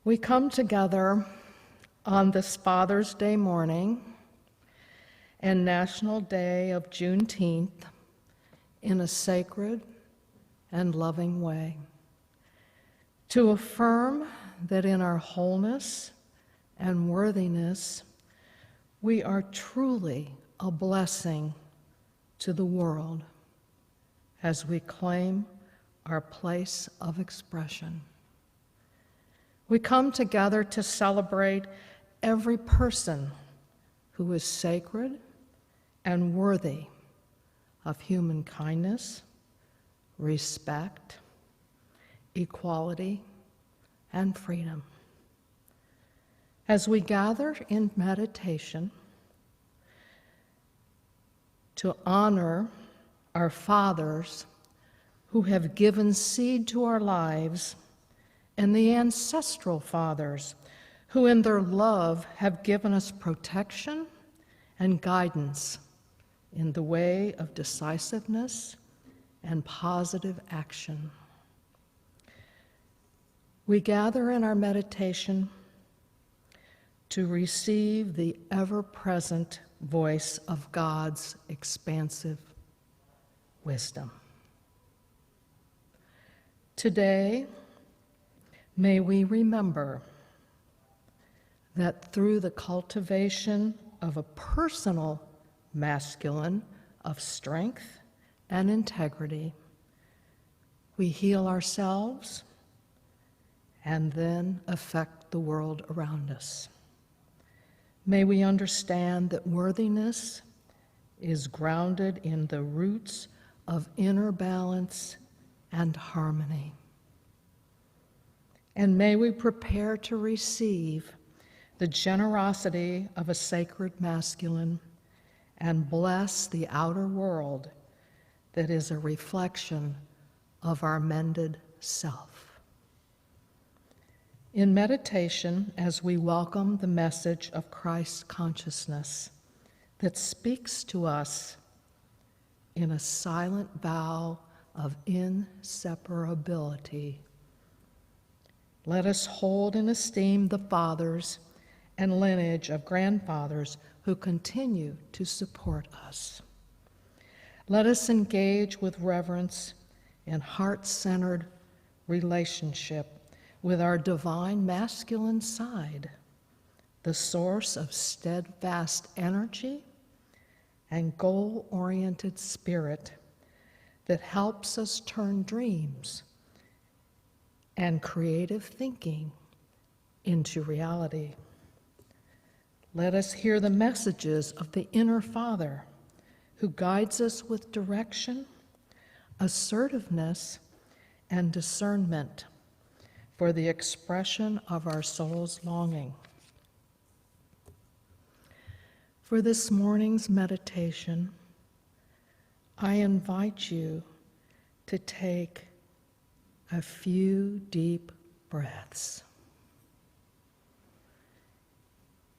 We come together on this Father's Day morning and National Day of Juneteenth in a sacred and loving way to affirm that in our wholeness and worthiness, we are truly a blessing to the world as we claim our place of expression. We come together to celebrate every person who is sacred and worthy of human kindness, respect, equality, and freedom. As we gather in meditation to honor our fathers who have given seed to our lives, and the ancestral fathers who in their love have given us protection and guidance in the way of decisiveness and positive action. We gather in our meditation to receive the ever-present voice of God's expansive wisdom. Today, may we remember that through the cultivation of a personal masculine of strength and integrity, we heal ourselves and then affect the world around us. May we understand that worthiness is grounded in the roots of inner balance and harmony. And may we prepare to receive the generosity of a sacred masculine and bless the outer world that is a reflection of our mended self. In meditation, as we welcome the message of Christ's consciousness that speaks to us in a silent vow of inseparability, let us hold in esteem the fathers and lineage of grandfathers who continue to support us. Let us engage with reverence and heart-centered relationship with our divine masculine side, the source of steadfast energy and goal-oriented spirit that helps us turn dreams and creative thinking into reality. Let us hear the messages of the inner Father who guides us with direction, assertiveness, and discernment for the expression of our soul's longing. For this morning's meditation, I invite you to take a few deep breaths.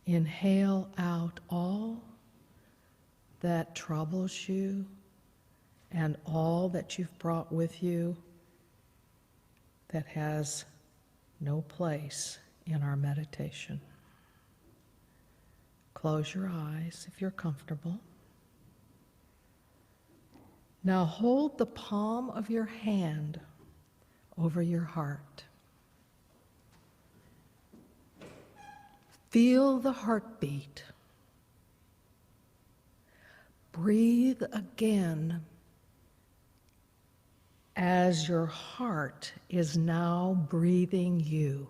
Inhale out all that troubles you and all that you've brought with you that has no place in our meditation. Close your eyes if you're comfortable. Now hold the palm of your hand over your heart. Feel the heartbeat. Breathe again as your heart is now breathing you.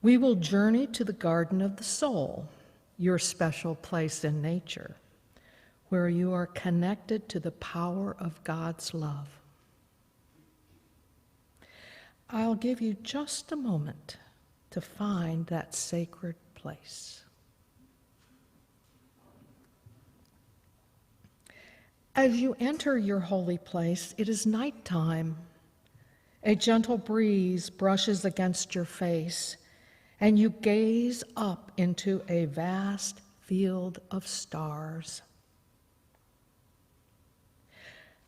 We will journey to the garden of the soul, your special place in nature, where you are connected to the power of God's love. I'll give you just a moment to find that sacred place. As you enter your holy place, it is nighttime. A gentle breeze brushes against your face, and you gaze up into a vast field of stars.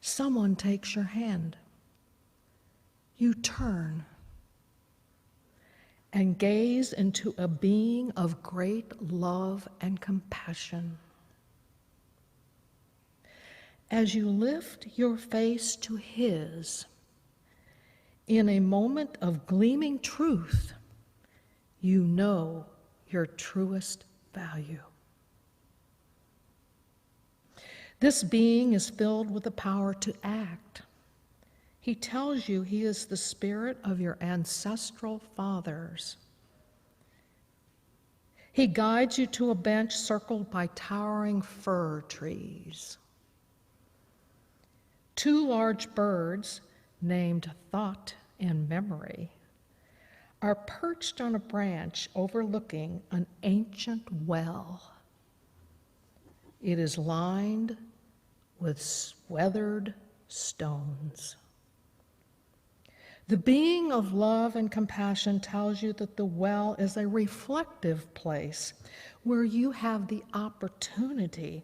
Someone takes your hand. you turn and gaze into a being of great love and compassion. As you lift your face to his, in a moment of gleaming truth, you know your truest value. This being is filled with the power to act. He tells you he is the spirit of your ancestral fathers. He guides you to a bench circled by towering fir trees. Two large birds, named Thought and Memory, are perched on a branch overlooking an ancient well. It is lined with weathered stones. The being of love and compassion tells you that the well is a reflective place where you have the opportunity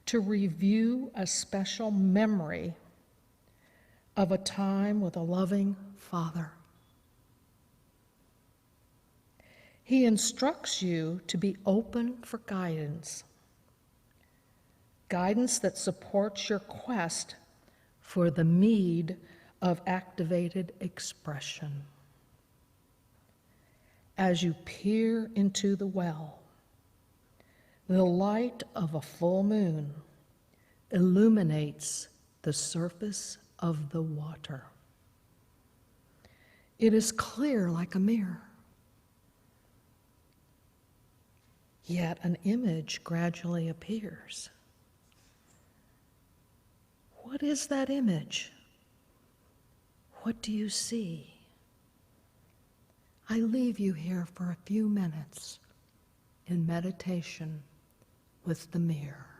to review a special memory of a time with a loving Father. He instructs you to be open for guidance that supports your quest for the mead of activated expression. As you peer into the well, the light of a full moon illuminates the surface of the water. It is clear like a mirror. Yet an image gradually appears. What is that image? What do you see? I leave you here for a few minutes in meditation with the mirror.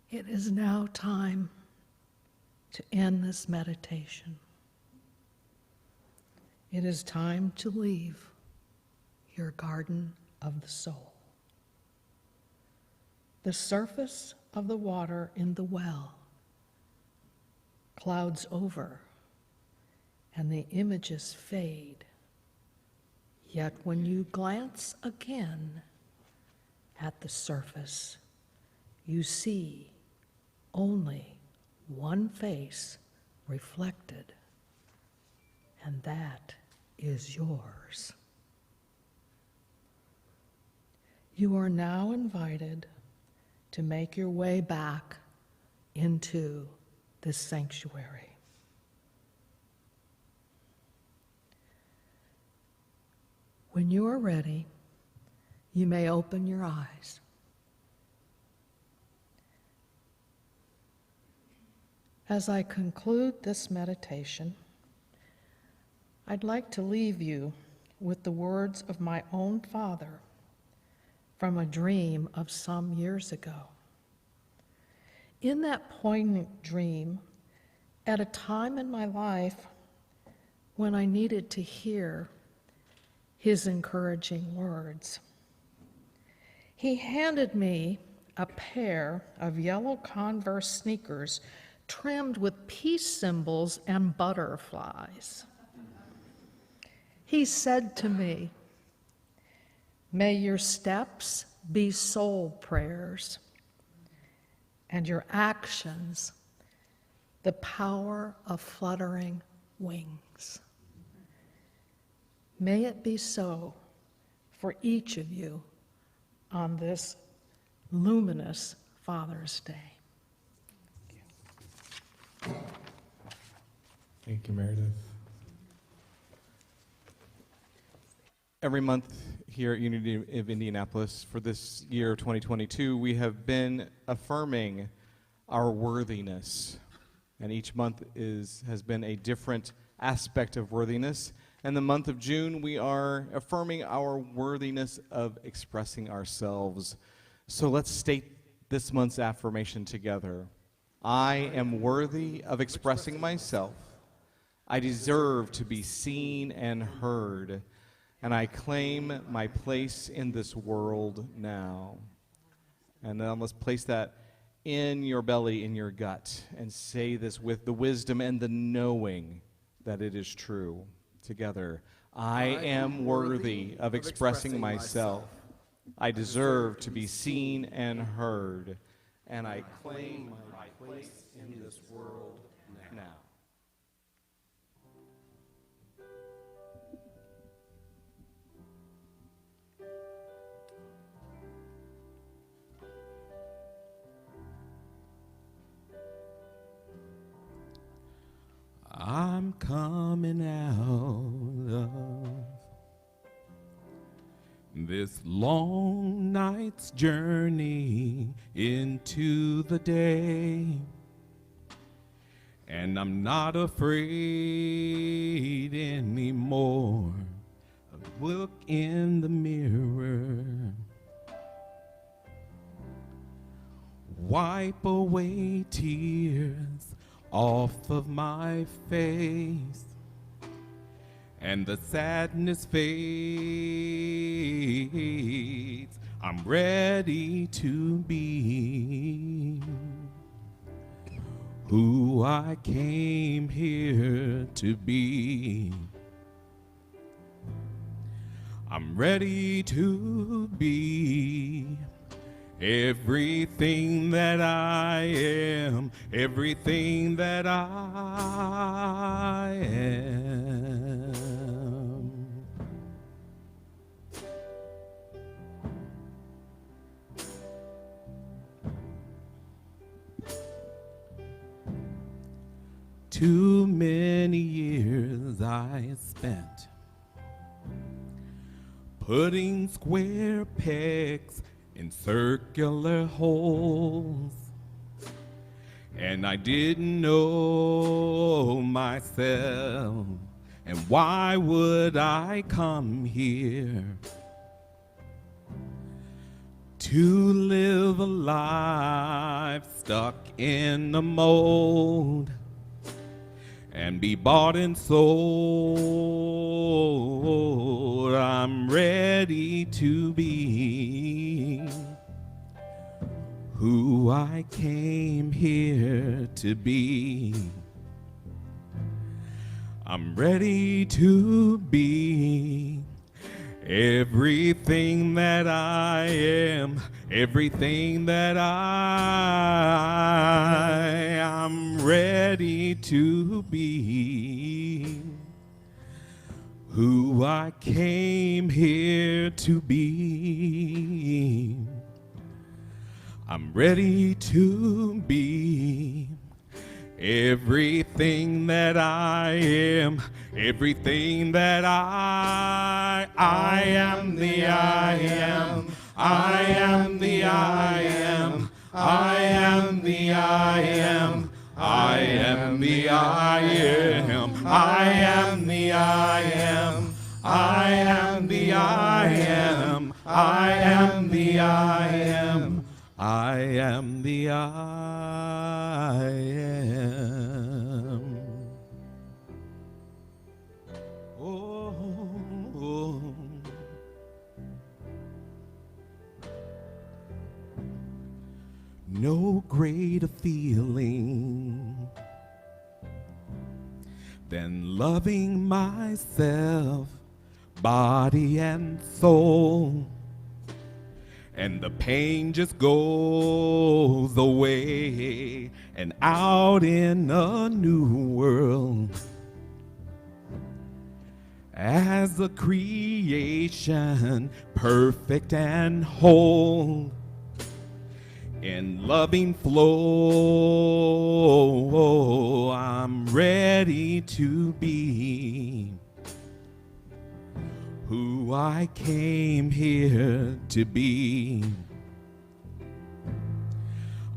It is now time to end this meditation. It is time to leave your garden of the soul. The surface of the water in the well clouds over and the images fade. Yet when you glance again at the surface, you see only one face reflected, and that is yours. You are now invited to make your way back into this sanctuary. When you are ready, you may open your eyes. As I conclude this meditation, I'd like to leave you with the words of my own father from a dream of some years ago. In that poignant dream, at a time in my life when I needed to hear his encouraging words. He handed me a pair of yellow Converse sneakers trimmed with peace symbols and butterflies. He said to me, "May your steps be soul prayers, and your actions the power of fluttering wings." May it be so for each of you on this luminous Father's Day. Thank you, Meredith. Every month here at Unity of Indianapolis for this year 2022, we have been affirming our worthiness. And each month has been a different aspect of worthiness. And the month of June, we are affirming our worthiness of expressing ourselves. So let's state this month's affirmation together. I am worthy of expressing myself. I deserve to be seen and heard, and I claim my place in this world now. And then let's place that in your belly, in your gut, and say this with the wisdom and the knowing that it is true. Together, I am worthy of expressing myself. I deserve to be seen and heard, and I claim my place in this world now. I'm coming out of this long night's journey into the day, and I'm not afraid anymore. Look in the mirror, wipe away tears off of my face, and the sadness fades. I'm ready to be who I came here to be. I'm ready to be everything that I am, everything that I am. Too many years I spent putting square pegs in circular holes, and I didn't know myself. And why would I come here to live a life stuck in a mold and be bought and sold? I'm ready to be who I came here to be. I'm ready to be everything that I am, everything that I'm ready to be who I came here to be. I'm ready to be everything that I am, everything that I am the I am, I am the I am, I am the I am, I am the I am, I am the I am, I am the I am, I am the I am, I am the I am. feeling than loving myself, body and soul. And the pain just goes away, and out in a new world, as a creation perfect and whole, in loving flow, I'm ready to be who I came here to be.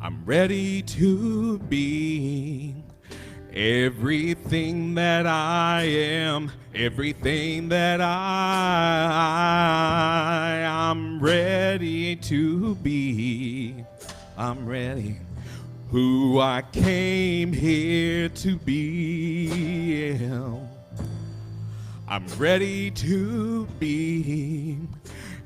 I'm ready to be everything that I am, everything that I'm ready to be. I'm ready, who I came here to be. I'm ready to be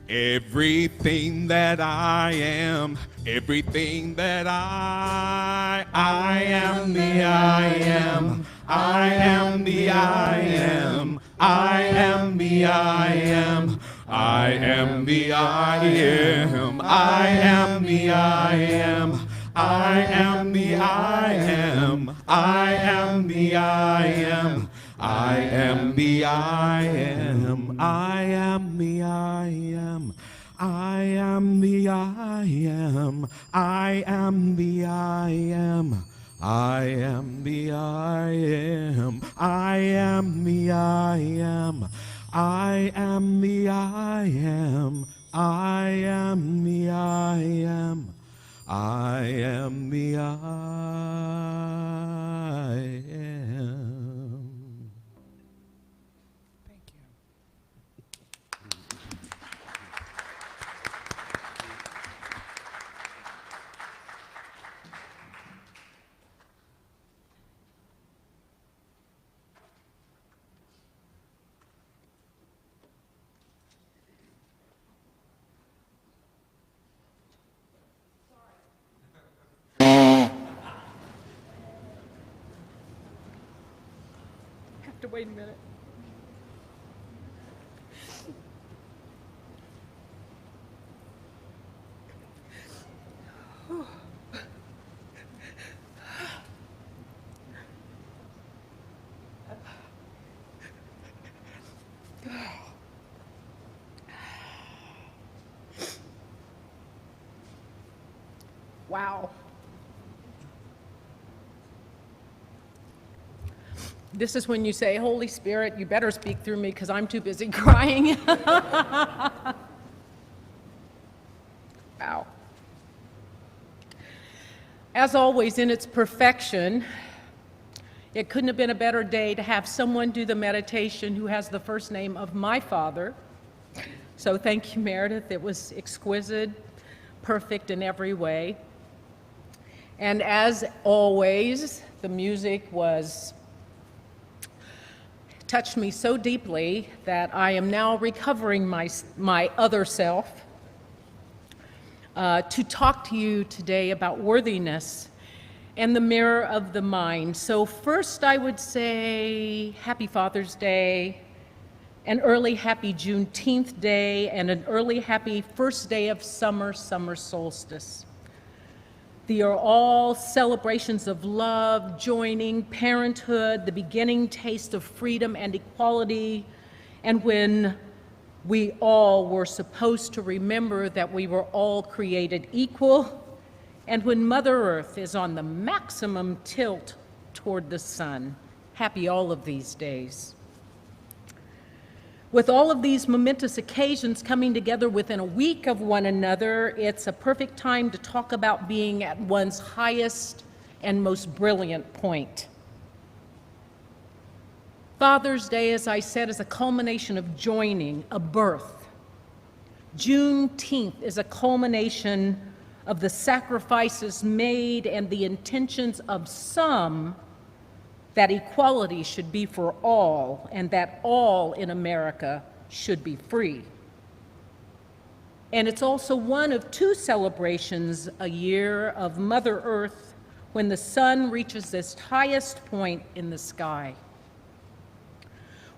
everything that I am, everything that I am the I am, I am the I am, I am the I am, I am the I am, I am the I am, I am the I am, I am the I am, I am the I am, I am the I am, I am the I am, I am the I am, I am the I am, I am the I am, I am the I am, I am the I am, I am the I am. Have to wait a minute. Wow. This is when you say, Holy Spirit, you better speak through me because I'm too busy crying. Wow. As always, in its perfection, it couldn't have been a better day to have someone do the meditation who has the first name of my father. So thank you, Meredith. It was exquisite, perfect in every way. And as always, the music touched me so deeply that I am now recovering my other self to talk to you today about worthiness and the mirror of the mind. So first I would say Happy Father's Day, an early happy Juneteenth day, and an early happy first day of summer solstice. They are all celebrations of love, joining, parenthood, the beginning taste of freedom and equality, and when we all were supposed to remember that we were all created equal, and when Mother Earth is on the maximum tilt toward the sun. Happy all of these days. With all of these momentous occasions coming together within a week of one another, it's a perfect time to talk about being at one's highest and most brilliant point. Father's Day, as I said, is a culmination of joining, a birth. Juneteenth is a culmination of the sacrifices made and the intentions of some that equality should be for all and that all in America should be free. And it's also one of two celebrations a year of Mother Earth when the sun reaches its highest point in the sky.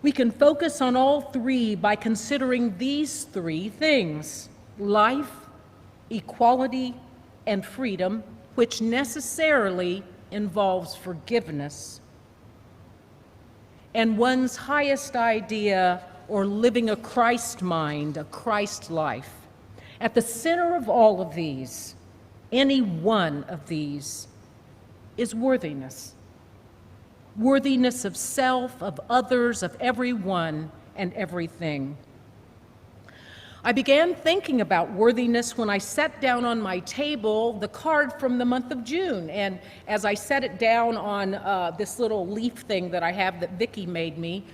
We can focus on all three by considering these three things: life, equality, and freedom, which necessarily involves forgiveness, and one's highest idea, or living a Christ mind, a Christ life. At the center of all of these, any one of these, is worthiness. Worthiness of self, of others, of everyone and everything. I began thinking about worthiness when I set down on my table the card from the month of June. And as I set it down on this little leaf thing that I have that Vicki made me,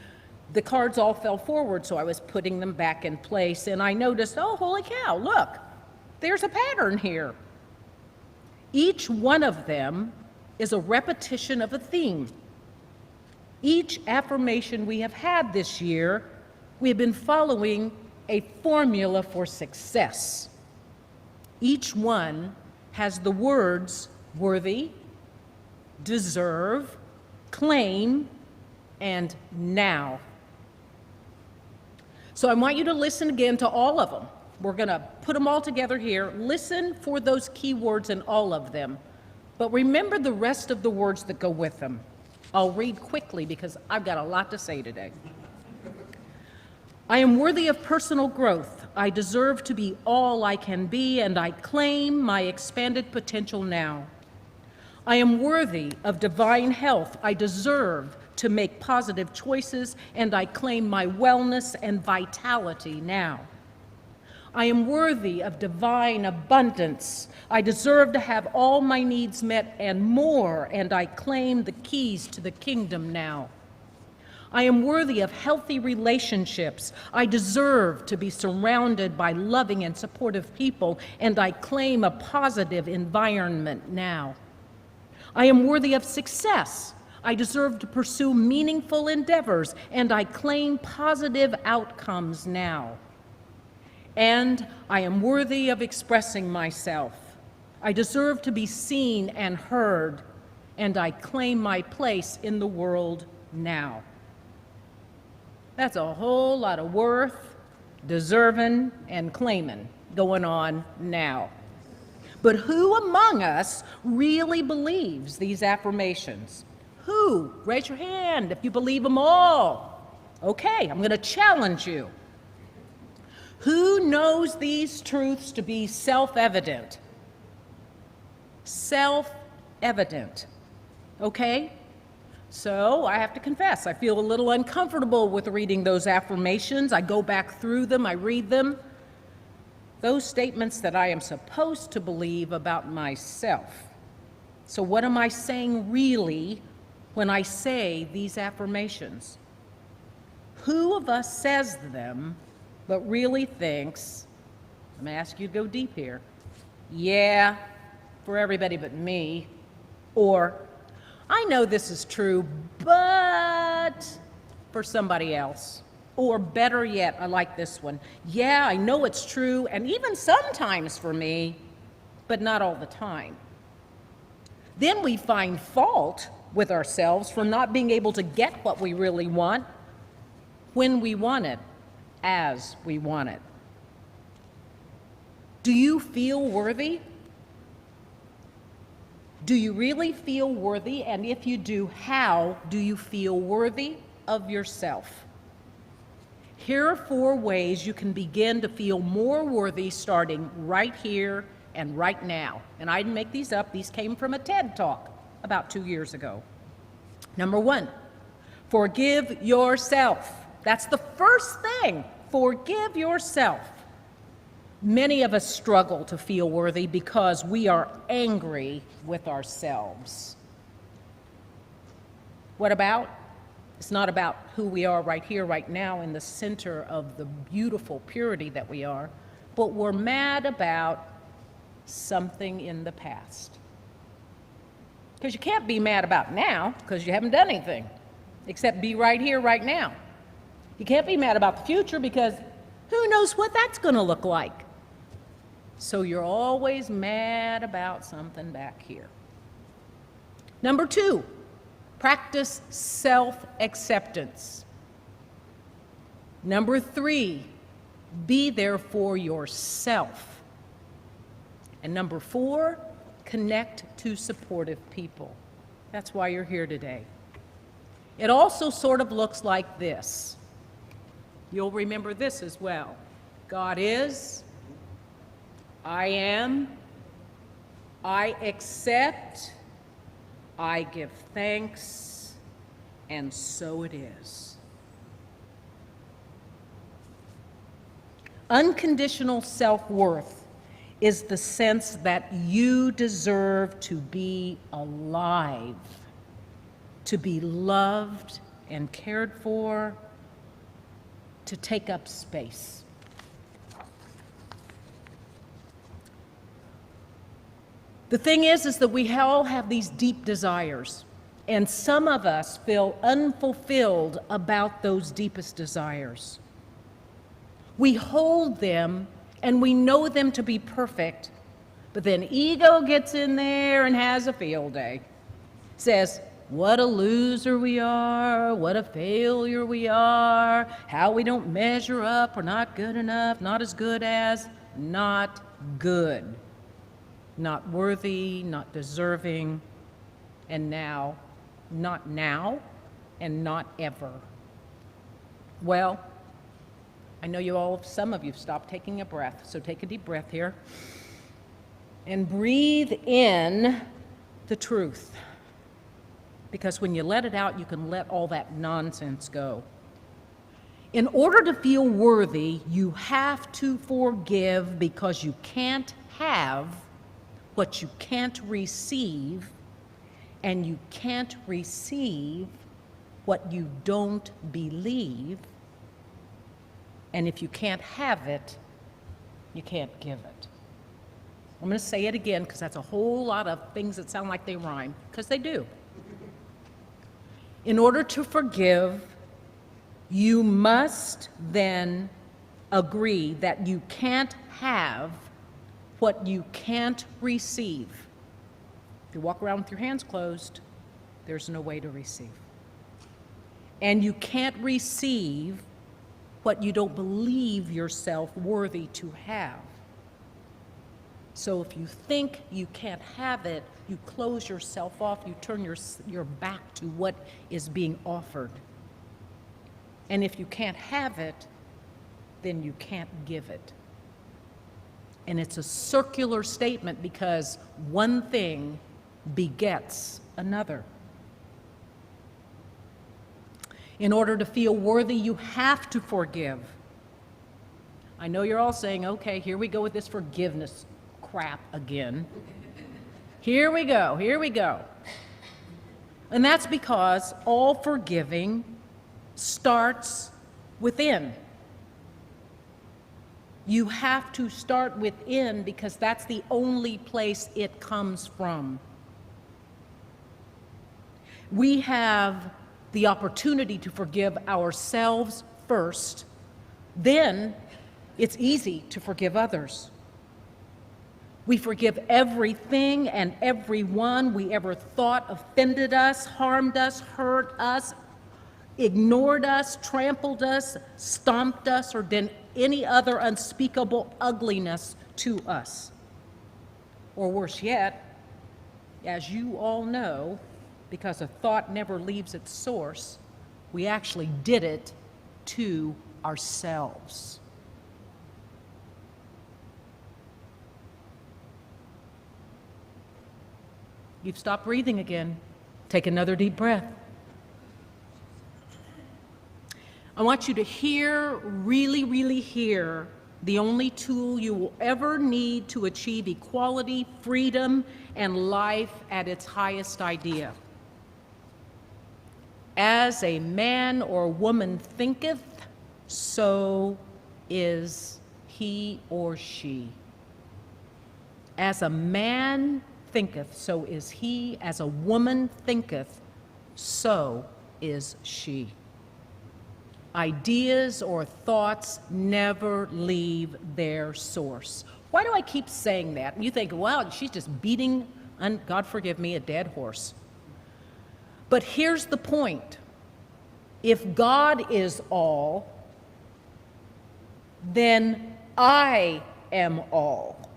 the cards all fell forward, so I was putting them back in place. And I noticed, oh, holy cow, look, there's a pattern here. Each one of them is a repetition of a theme. Each affirmation we have had this year, we have been following a formula for success. Each one has the words worthy, deserve, claim, and now. So I want you to listen again to all of them. We're going to put them all together here. Listen for those key words in all of them. But remember the rest of the words that go with them. I'll read quickly because I've got a lot to say today. I am worthy of personal growth. I deserve to be all I can be, and I claim my expanded potential now. I am worthy of divine health. I deserve to make positive choices, and I claim my wellness and vitality now. I am worthy of divine abundance. I deserve to have all my needs met and more, and I claim the keys to the kingdom now. I am worthy of healthy relationships. I deserve to be surrounded by loving and supportive people, and I claim a positive environment now. I am worthy of success. I deserve to pursue meaningful endeavors, and I claim positive outcomes now. And I am worthy of expressing myself. I deserve to be seen and heard, and I claim my place in the world now. That's a whole lot of worth, deserving, and claiming going on now. But who among us really believes these affirmations? Who? Raise your hand if you believe them all. Okay, I'm going to challenge you. Who knows these truths to be self-evident? Self-evident. Okay? So I have to confess, I feel a little uncomfortable with reading those affirmations. I go back through them, I read them. Those statements that I am supposed to believe about myself. So what am I saying really when I say these affirmations? Who of us says them but really thinks, I'm going to ask you to go deep here, yeah, for everybody but me, or I know this is true, but for somebody else. Or better yet, I like this one. Yeah, I know it's true, and even sometimes for me, but not all the time. Then we find fault with ourselves for not being able to get what we really want when we want it, as we want it. Do you feel worthy? Do you really feel worthy? And if you do, how do you feel worthy of yourself? Here are 4 ways you can begin to feel more worthy starting right here and right now. And I didn't make these up. These came from a TED Talk about 2 years ago. Number 1, forgive yourself. That's the first thing. Forgive yourself. Many of us struggle to feel worthy because we are angry with ourselves. What about? It's not about who we are right here, right now, in the center of the beautiful purity that we are, but we're mad about something in the past. Because you can't be mad about now because you haven't done anything except be right here, right now. You can't be mad about the future because who knows what that's going to look like. So you're always mad about something back here. Number 2, practice self-acceptance. Number 3, be there for yourself. And number 4, connect to supportive people. That's why you're here today. It also sort of looks like this. You'll remember this as well. God is, I am, I accept, I give thanks, and so it is. Unconditional self-worth is the sense that you deserve to be alive, to be loved and cared for, to take up space. The thing is that we all have these deep desires, and some of us feel unfulfilled about those deepest desires. We hold them and we know them to be perfect, but then ego gets in there and has a field day. Says, what a loser we are, what a failure we are, how we don't measure up, we're not good enough, not as good as, not good. Not worthy, not deserving, and now, not now, and not ever. Well, I know you all, some of you stopped taking a breath, so take a deep breath here. And breathe in the truth. Because when you let it out, you can let all that nonsense go. In order to feel worthy, you have to forgive, because you can't have what you can't receive, and you can't receive what you don't believe, and if you can't have it, you can't give it. I'm going to say it again, because that's a whole lot of things that sound like they rhyme, because they do. In order to forgive, you must then agree that you can't have what you can't receive. If you walk around with your hands closed, there's no way to receive. And you can't receive what you don't believe yourself worthy to have. So if you think you can't have it, you close yourself off, you turn your back to what is being offered. And if you can't have it, then you can't give it. And it's a circular statement, because one thing begets another. In order to feel worthy, you have to forgive. I know you're all saying, okay, here we go with this forgiveness crap again. Here we go, here we go. And that's because all forgiving starts within. You have to start within, because that's the only place it comes from. We have the opportunity to forgive ourselves first, then it's easy to forgive others. We forgive everything and everyone we ever thought offended us, harmed us, hurt us, ignored us, trampled us, stomped us, or did any other unspeakable ugliness to us. Or worse yet, as you all know, because a thought never leaves its source, we actually did it to ourselves. You've stopped breathing again. Take another deep breath. I want you to hear, really, really hear, the only tool you will ever need to achieve equality, freedom, and life at its highest idea. As a man or woman thinketh, so is he or she. As a man thinketh, so is he. As a woman thinketh, so is she. Ideas or thoughts never leave their source. Why do I keep saying that? And you think, well, she's just beating, God forgive me, a dead horse. But here's the point. If God is all, then I am all.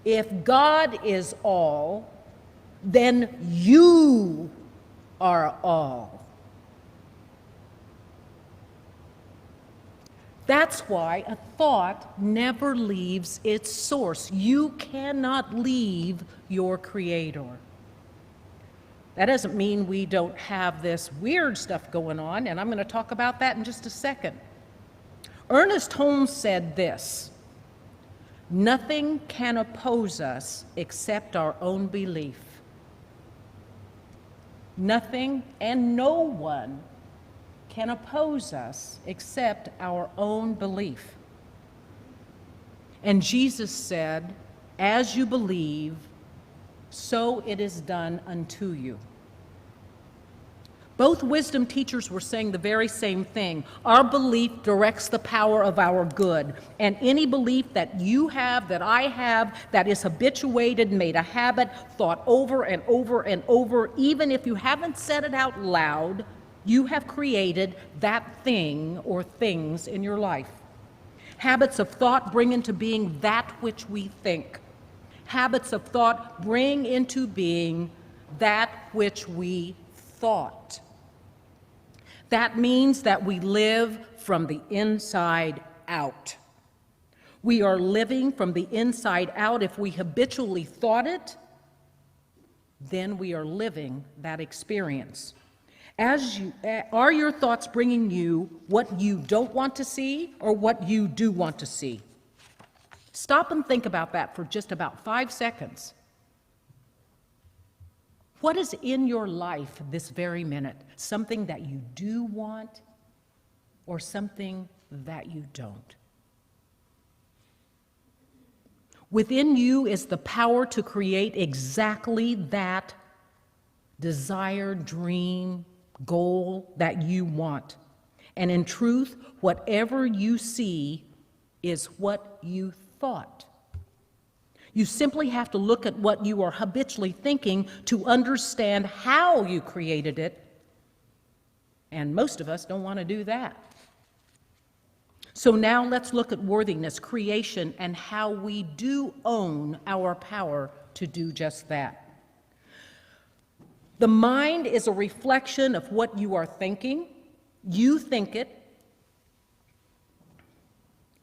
If God is all, then you are all. That's why a thought never leaves its source. You cannot leave your Creator. That doesn't mean we don't have this weird stuff going on, and I'm going to talk about that in just a second. Ernest Holmes said this: "Nothing can oppose us except our own belief. Nothing and no one can oppose us except our own belief." And Jesus said, "As you believe, so it is done unto you." Both wisdom teachers were saying the very same thing. Our belief directs the power of our good. And any belief that you have, that I have, that is habituated, made a habit, thought over and over and over, even if you haven't said it out loud, you have created that thing or things in your life. Habits of thought bring into being that which we think. Habits of thought bring into being that which we thought. That means that we live from the inside out. We are living from the inside out. If we habitually thought it, then we are living that experience. Are your thoughts bringing you what you don't want to see or what you do want to see? Stop and think about that for just about 5 seconds. What is in your life this very minute? Something that you do want or something that you don't? Within you is the power to create exactly that desired dream, goal that you want. And in truth, whatever you see is what you thought. You simply have to look at what you are habitually thinking to understand how you created it, and most of us don't want to do that. So now let's look at worthiness, creation, and how we do own our power to do just that. The mind is a reflection of what you are thinking. You think it.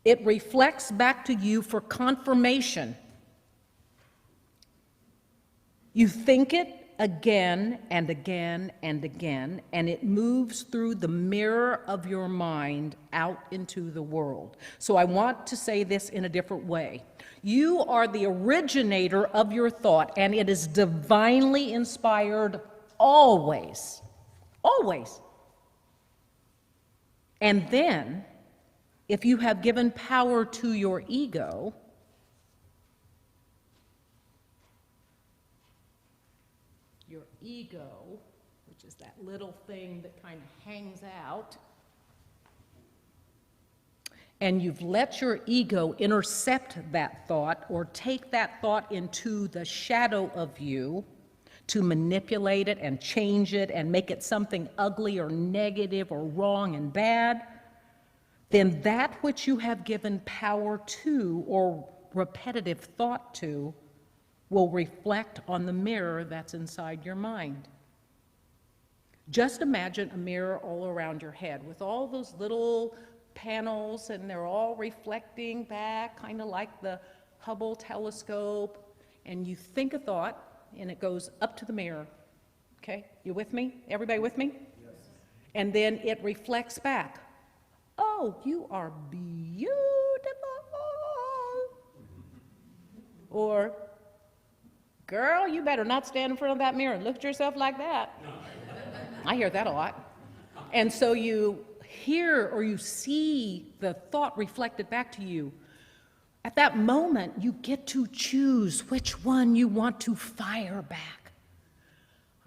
It reflects back to you for confirmation. You think it again and again and again, and it moves through the mirror of your mind out into the world. So I want to say this in a different way. You are the originator of your thought, and it is divinely inspired always. Always. And then, if you have given power to your ego, which is that little thing that kind of hangs out, and you've let your ego intercept that thought or take that thought into the shadow of you to manipulate it and change it and make it something ugly or negative or wrong and bad, then that which you have given power to or repetitive thought to will reflect on the mirror that's inside your mind. Just imagine a mirror all around your head with all those little panels, and they're all reflecting back, kind of like the Hubble telescope, and you think a thought, and it goes up to the mirror. Okay, you with me? Everybody with me? Yes. And then it reflects back. Oh, you are beautiful. Or, girl, you better not stand in front of that mirror and look at yourself like that. I hear that a lot. And so you hear or you see the thought reflected back to you. At that moment, you get to choose which one you want to fire back.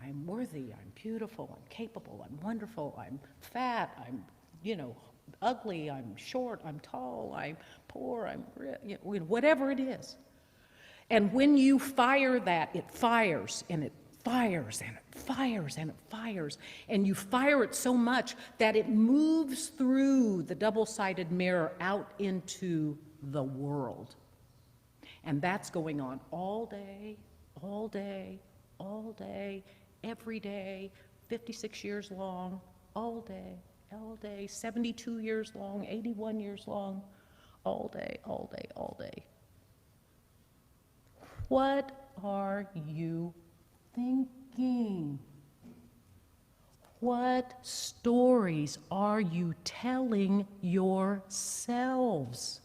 I'm worthy, I'm beautiful, I'm capable, I'm wonderful, I'm fat, I'm, ugly, I'm short, I'm tall, I'm poor, I'm rich, whatever it is. And when you fire that, it fires and it fires and it fires and it fires, and you fire it so much that it moves through the double-sided mirror out into the world. And that's going on all day, all day, all day, every day, 56 years long, all day, 72 years long, 81 years long, all day, all day, all day. What are you thinking? What stories are you telling yourselves?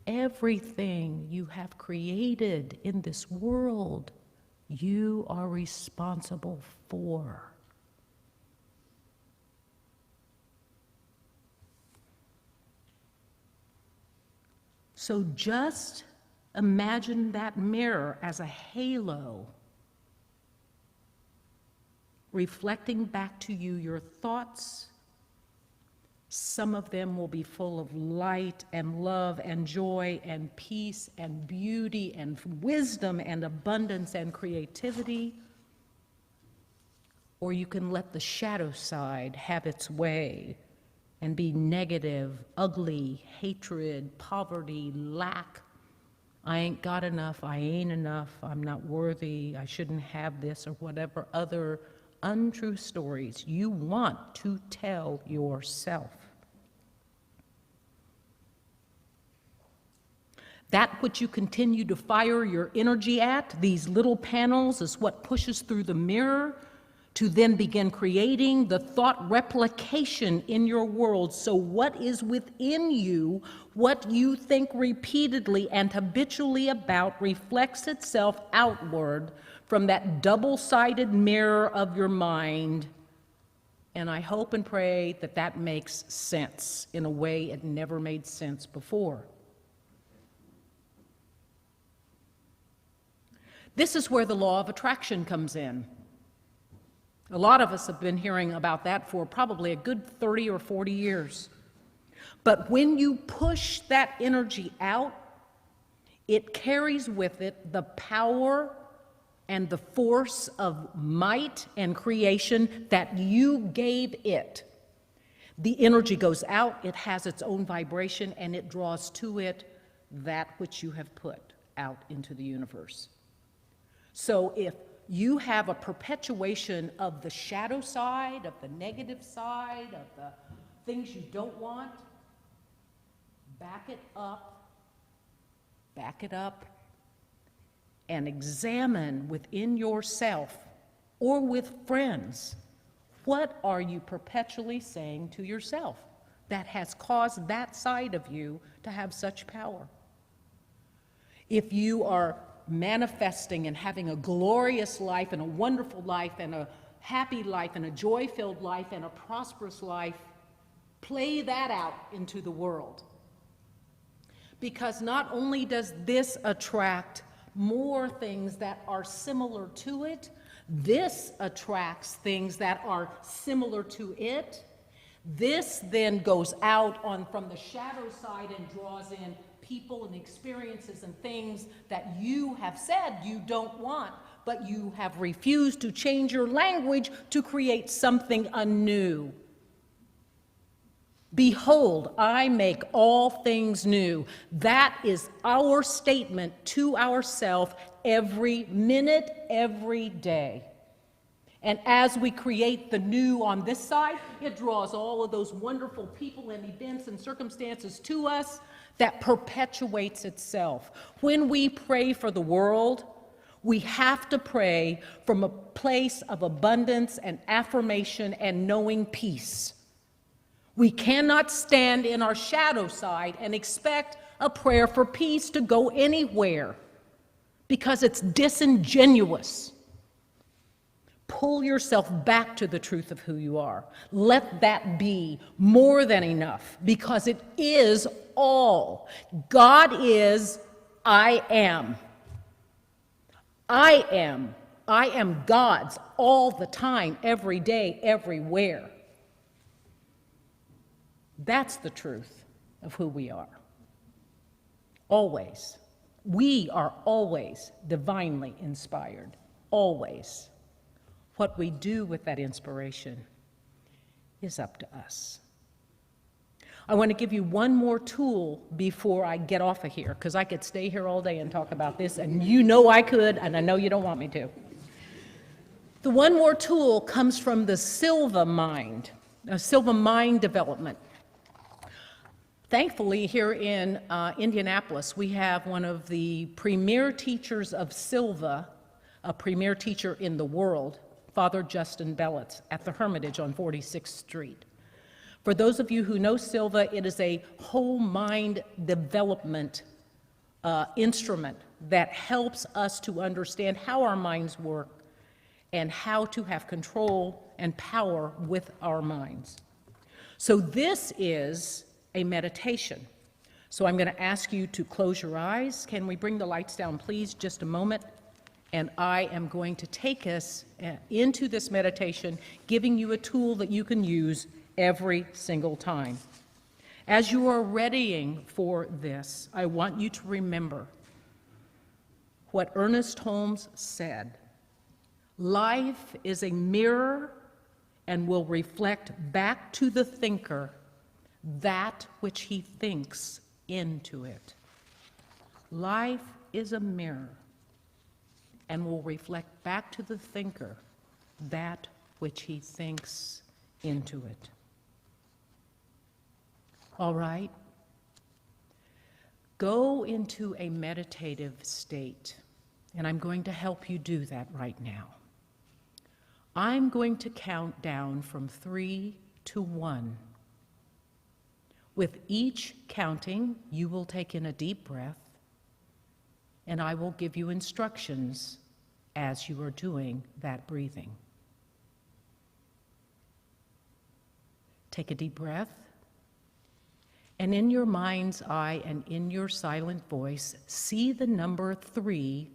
Everything you have created in this world, you are responsible for. So just imagine that mirror as a halo, reflecting back to you your thoughts. Some of them will be full of light and love and joy and peace and beauty and wisdom and abundance and creativity. Or you can let the shadow side have its way and be negative, ugly, hatred, poverty, lack. I ain't got enough, I ain't enough, I'm not worthy, I shouldn't have this, or whatever other untrue stories you want to tell yourself. That which you continue to fire your energy at, these little panels, is what pushes through the mirror to then begin creating the thought replication in your world. So what is within you, what you think repeatedly and habitually about, reflects itself outward from that double-sided mirror of your mind. And I hope and pray that that makes sense in a way it never made sense before. This is where the law of attraction comes in. A lot of us have been hearing about that for probably a good 30 or 40 years. But when you push that energy out, it carries with it the power and the force of might and creation that you gave it. The energy goes out, it has its own vibration, and it draws to it that which you have put out into the universe. So if you have a perpetuation of the shadow side, of the negative side, of the things you don't want, back it up, and examine within yourself or with friends, what are you perpetually saying to yourself that has caused that side of you to have such power? If you are manifesting and having a glorious life and a wonderful life and a happy life and a joy-filled life and a prosperous life, play that out into the world. Because not only does this attract more things that are similar to it, this attracts things that are similar to it. This then goes out on from the shadow side and draws in people and experiences and things that you have said you don't want, but you have refused to change your language to create something anew. Behold, I make all things new. That is our statement to ourselves every minute, every day. And as we create the new on this side, it draws all of those wonderful people and events and circumstances to us that perpetuates itself. When we pray for the world, we have to pray from a place of abundance and affirmation and knowing peace. We cannot stand in our shadow side and expect a prayer for peace to go anywhere because it's disingenuous. Pull yourself back to the truth of who you are. Let that be more than enough because it is all. God is, I am. I am. I am God's all the time, every day, everywhere. That's the truth of who we are. Always. We are always divinely inspired. Always. What we do with that inspiration is up to us. I want to give you one more tool before I get off of here, because I could stay here all day and talk about this, and you know I could, and I know you don't want me to. The one more tool comes from the Silva mind development. Thankfully, here in Indianapolis, we have one of the premier teachers of Silva, a premier teacher in the world, Father Justin Bellitz, at the Hermitage on 46th Street. For those of you who know Silva, it is a whole mind development instrument that helps us to understand how our minds work and how to have control and power with our minds. So this is a meditation. So I'm going to ask you to close your eyes. Can we bring the lights down, please, just a moment? And I am going to take us into this meditation, giving you a tool that you can use every single time. As you are readying for this, I want you to remember what Ernest Holmes said. Life is a mirror and will reflect back to the thinker that which he thinks into it. Life is a mirror and will reflect back to the thinker that which he thinks into it. All right? Go into a meditative state, and I'm going to help you do that right now. I'm going to count down from 3 to 1. With each counting, you will take in a deep breath, and I will give you instructions as you are doing that breathing. Take a deep breath, and in your mind's eye and in your silent voice, see the number 3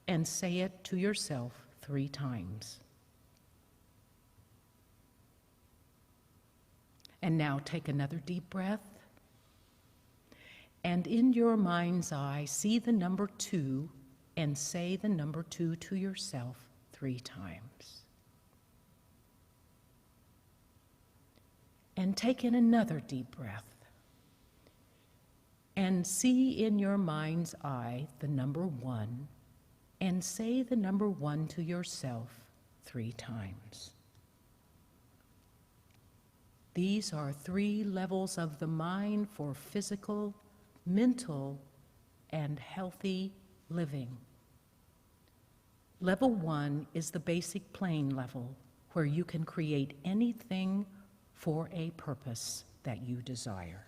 and say it to yourself 3 times. And now take another deep breath, and in your mind's eye, see the number 2 and say the number 2 to yourself 3 times. And take in another deep breath, and see in your mind's eye the number 1 and say the number 1 to yourself 3 times. These are 3 levels of the mind for physical, mental, and healthy living. Level 1 is the basic plane level, where you can create anything for a purpose that you desire.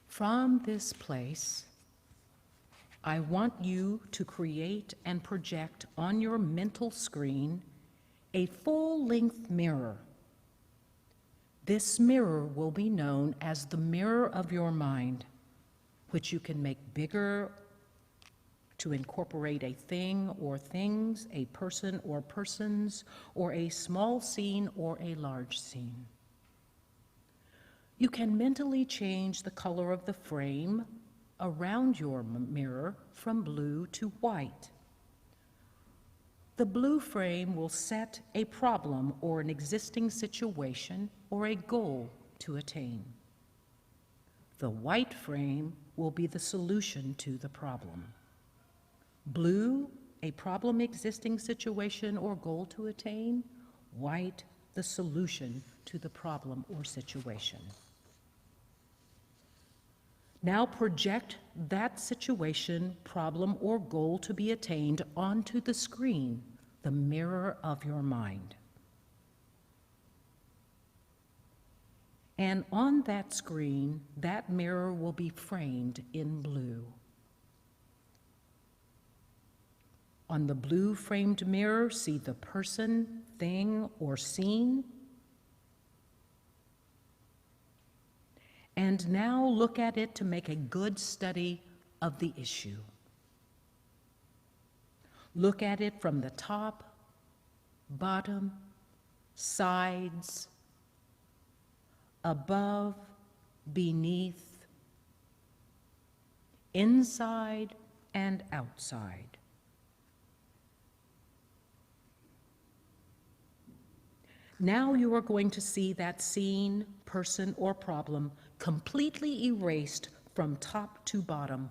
From this place, I want you to create and project on your mental screen a full-length mirror. This mirror will be known as the mirror of your mind, which you can make bigger to incorporate a thing or things, a person or persons, or a small scene or a large scene. You can mentally change the color of the frame around your mirror from blue to white. The blue frame will set a problem or an existing situation or a goal to attain. The white frame will be the solution to the problem. Blue, a problem, existing situation, or goal to attain. White, the solution to the problem or situation. Now project that situation, problem, or goal to be attained onto the screen, the mirror of your mind. And on that screen, that mirror will be framed in blue. On the blue framed mirror, see the person, thing, or scene. And now look at it to make a good study of the issue. Look at it from the top, bottom, sides, above, beneath, inside, and outside. Now you are going to see that scene, person, or problem completely erased from top to bottom.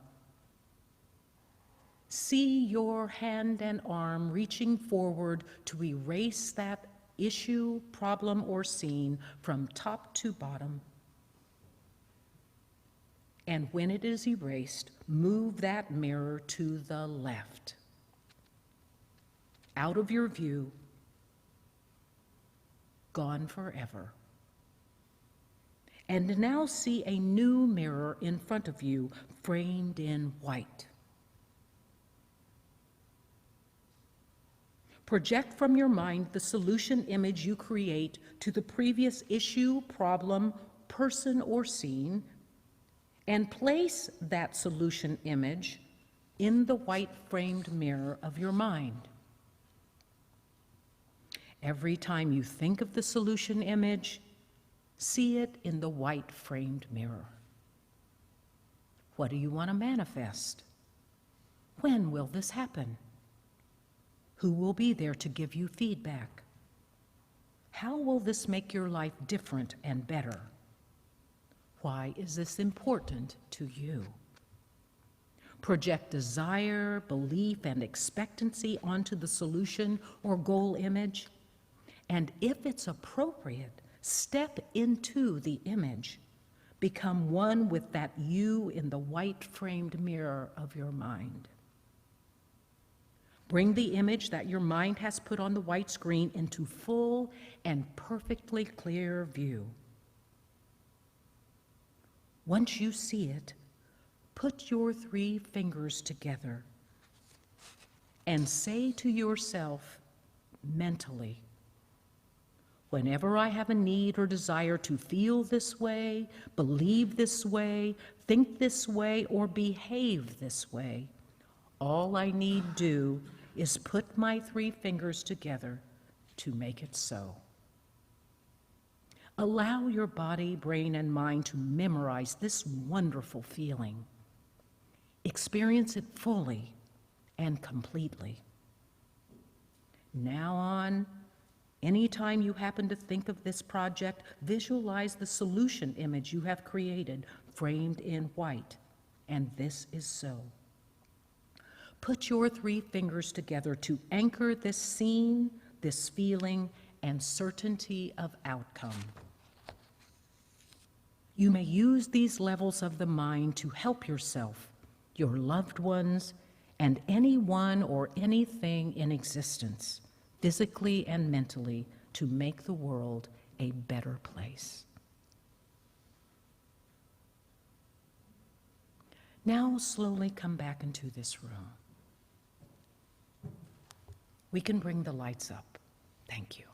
See your hand and arm reaching forward to erase that issue, problem, or scene from top to bottom. And when it is erased, move that mirror to the left, out of your view, gone forever. And now see a new mirror in front of you, framed in white. Project from your mind the solution image you create to the previous issue, problem, person, or scene, and place that solution image in the white framed mirror of your mind. Every time you think of the solution image, see it in the white framed mirror. What do you want to manifest? When will this happen? Who will be there to give you feedback? How will this make your life different and better? Why is this important to you? Project desire, belief, and expectancy onto the solution or goal image. And if it's appropriate, step into the image. Become one with that you in the white framed mirror of your mind. Bring the image that your mind has put on the white screen into full and perfectly clear view. Once you see it, put your 3 fingers together and say to yourself mentally, whenever I have a need or desire to feel this way, believe this way, think this way, or behave this way, all I need do is put my 3 fingers together to make it so. Allow your body, brain, and mind to memorize this wonderful feeling. Experience it fully and completely. Now on, anytime you happen to think of this project, visualize the solution image you have created, framed in white, and this is so. Put your 3 fingers together to anchor this scene, this feeling, and certainty of outcome. You may use these levels of the mind to help yourself, your loved ones, and anyone or anything in existence, physically and mentally, to make the world a better place. Now slowly come back into this room. We can bring the lights up. Thank you.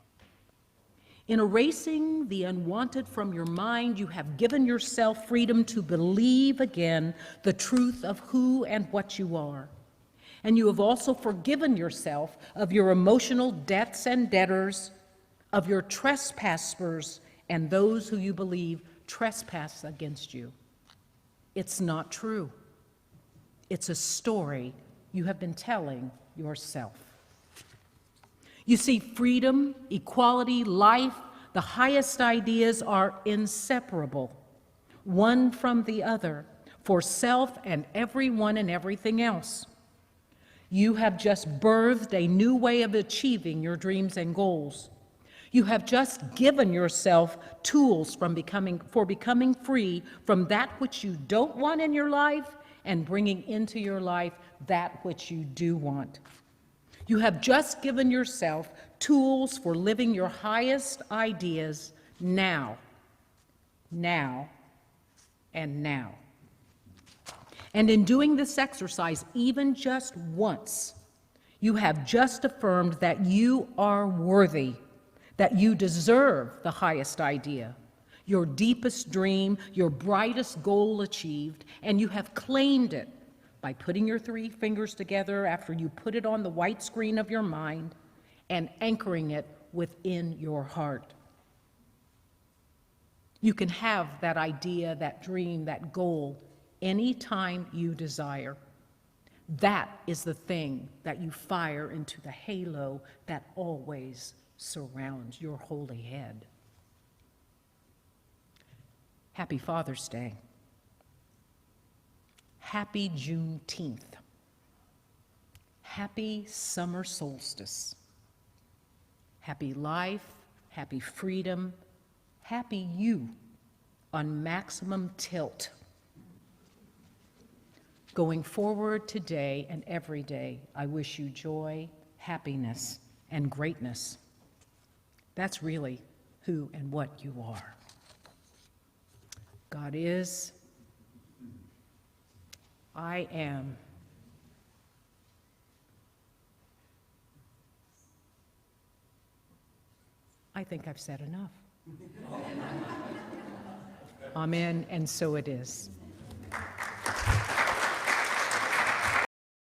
In erasing the unwanted from your mind, you have given yourself freedom to believe again the truth of who and what you are. And you have also forgiven yourself of your emotional debts and debtors, of your trespassers, and those who you believe trespass against you. It's not true. It's a story you have been telling yourself. You see, freedom, equality, life, the highest ideas are inseparable, one from the other, for self and everyone and everything else. You have just birthed a new way of achieving your dreams and goals. You have just given yourself tools for becoming free from that which you don't want in your life and bringing into your life that which you do want. You have just given yourself tools for living your highest ideas now, and now. And in doing this exercise, even just once, you have just affirmed that you are worthy, that you deserve the highest idea, your deepest dream, your brightest goal achieved, and you have claimed it by putting your 3 fingers together after you put it on the white screen of your mind and anchoring it within your heart. You can have that idea, that dream, that goal anytime you desire. That is the thing that you fire into the halo that always surrounds your holy head. Happy Father's Day. Happy Juneteenth. Happy summer solstice. Happy life, happy freedom, happy you on maximum tilt. Going forward today and every day, I wish you joy, happiness, and greatness. That's really who and what you are. God is, I am. I think I've said enough. Amen, and so it is.